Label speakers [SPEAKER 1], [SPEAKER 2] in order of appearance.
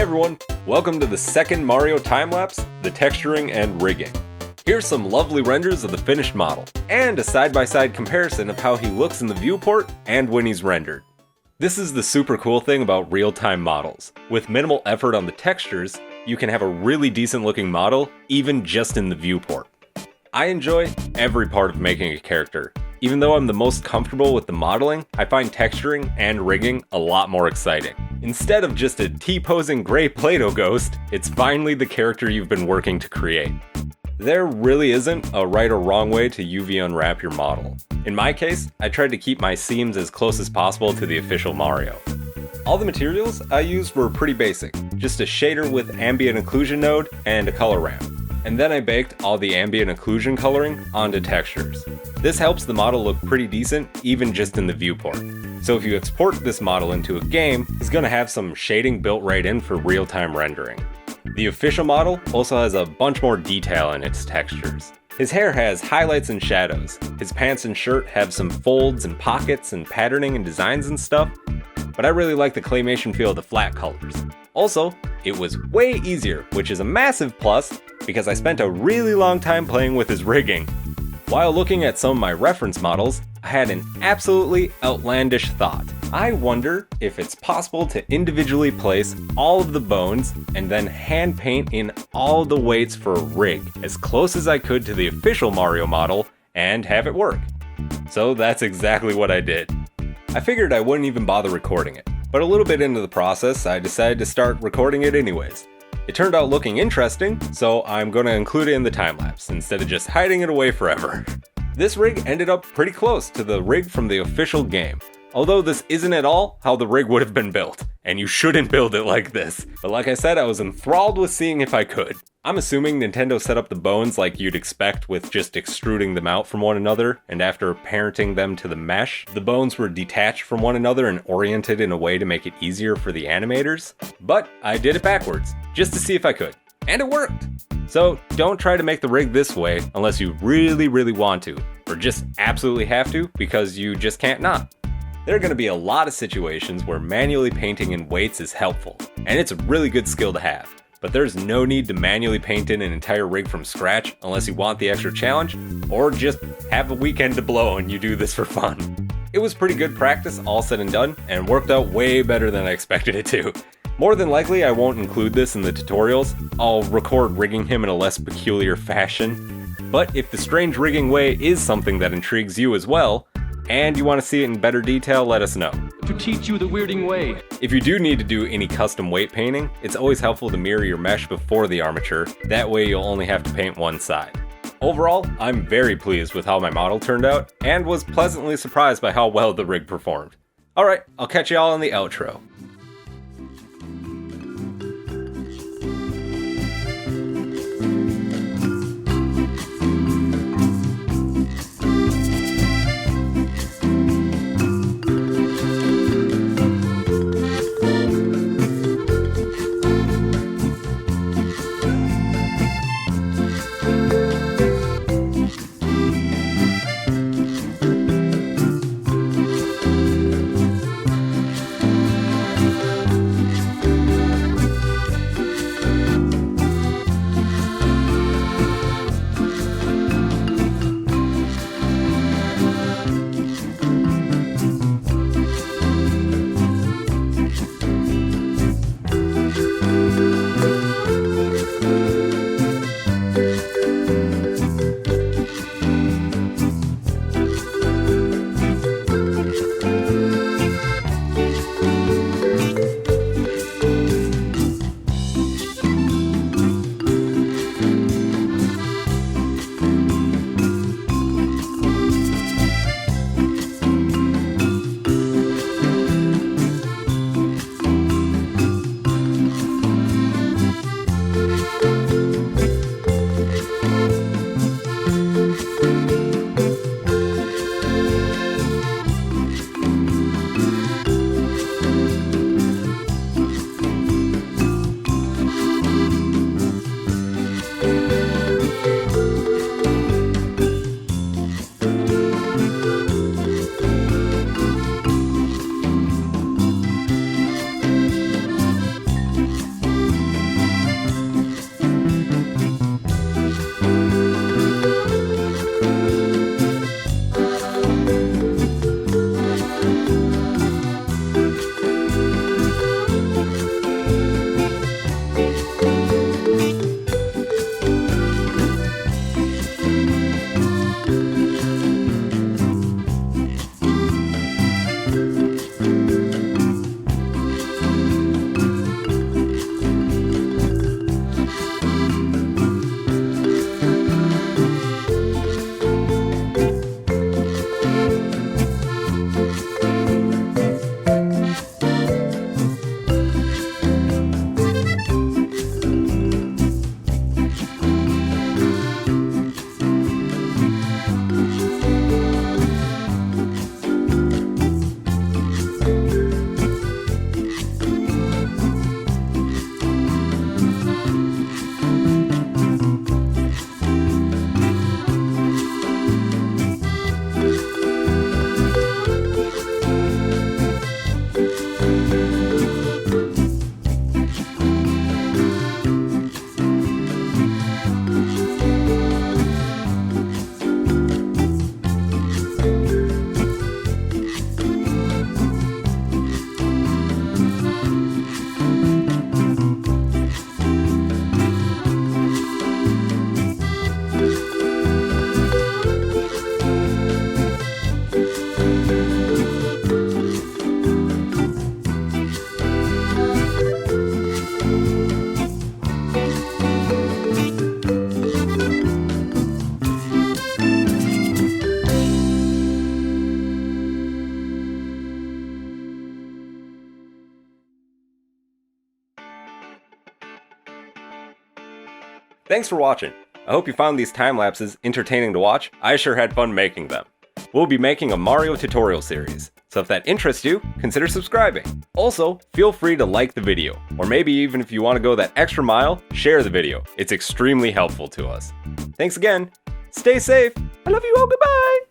[SPEAKER 1] everyone, welcome to the second Mario Timelapse, the texturing and rigging. Here's some lovely renders of the finished model, and a side-by-side comparison of how he looks in the viewport and when he's rendered. This is the super cool thing about real-time models. With minimal effort on the textures, you can have a really decent looking model, even just in the viewport. I enjoy every part of making a character. Even though I'm the most comfortable with the modeling, I find texturing and rigging a lot more exciting. Instead of just a T-posing gray Play-Doh ghost, it's finally the character you've been working to create. There really isn't a right or wrong way to UV unwrap your model. In my case, I tried to keep my seams as close as possible to the official Mario. All the materials I used were pretty basic, just a shader with ambient occlusion node and a color ramp. And then I baked all the ambient occlusion coloring onto textures. This helps the model look pretty decent, even just in the viewport. So if you export this model into a game, it's gonna have some shading built right in for real-time rendering. The official model also has a bunch more detail in its textures. His hair has highlights and shadows. His pants and shirt have some folds and pockets and patterning and designs and stuff. But I really like the claymation feel of the flat colors. Also, it was way easier, which is a massive plus because I spent a really long time playing with his rigging. While looking at some of my reference models, I had an absolutely outlandish thought. I wonder if it's possible to individually place all of the bones and then hand paint in all the weights for a rig as close as I could to the official Mario model and have it work. So that's exactly what I did. I figured I wouldn't even bother recording it, but a little bit into the process I decided to start recording it anyways. It turned out looking interesting, so I'm gonna include it in the time-lapse instead of just hiding it away forever. This rig ended up pretty close to the rig from the official game, although this isn't at all how the rig would have been built, and you shouldn't build it like this. But like I said, I was enthralled with seeing if I could. I'm assuming Nintendo set up the bones like you'd expect with just extruding them out from one another, and after parenting them to the mesh, the bones were detached from one another and oriented in a way to make it easier for the animators. But I did it backwards, just to see if I could, and it worked! So don't try to make the rig this way unless you really want to, or just absolutely have to because you just can't not. There are going to be a lot of situations where manually painting in weights is helpful, and it's a really good skill to have. But there's no need to manually paint in an entire rig from scratch unless you want the extra challenge, or just have a weekend to blow and you do this for fun. It was pretty good practice all said and done, and worked out way better than I expected it to. More than likely I won't include this in the tutorials, I'll record rigging him in a less peculiar fashion. But if the strange rigging way is something that intrigues you as well, and you want to see it in better detail, let us know.
[SPEAKER 2] To teach you the weirding way.
[SPEAKER 1] If you do need to do any custom weight painting, it's always helpful to mirror your mesh before the armature, that way you'll only have to paint one side. Overall, I'm very pleased with how my model turned out, and was pleasantly surprised by how well the rig performed. Alright, I'll catch y'all in the outro. Thanks for watching. I hope you found these time lapses entertaining to watch. I sure had fun making them. We'll be making a Mario tutorial series, so if that interests you, consider subscribing. Also, feel free to like the video, or maybe even if you want to go that extra mile, share the video. It's extremely helpful to us. Thanks again. Stay safe. I love you all. Goodbye.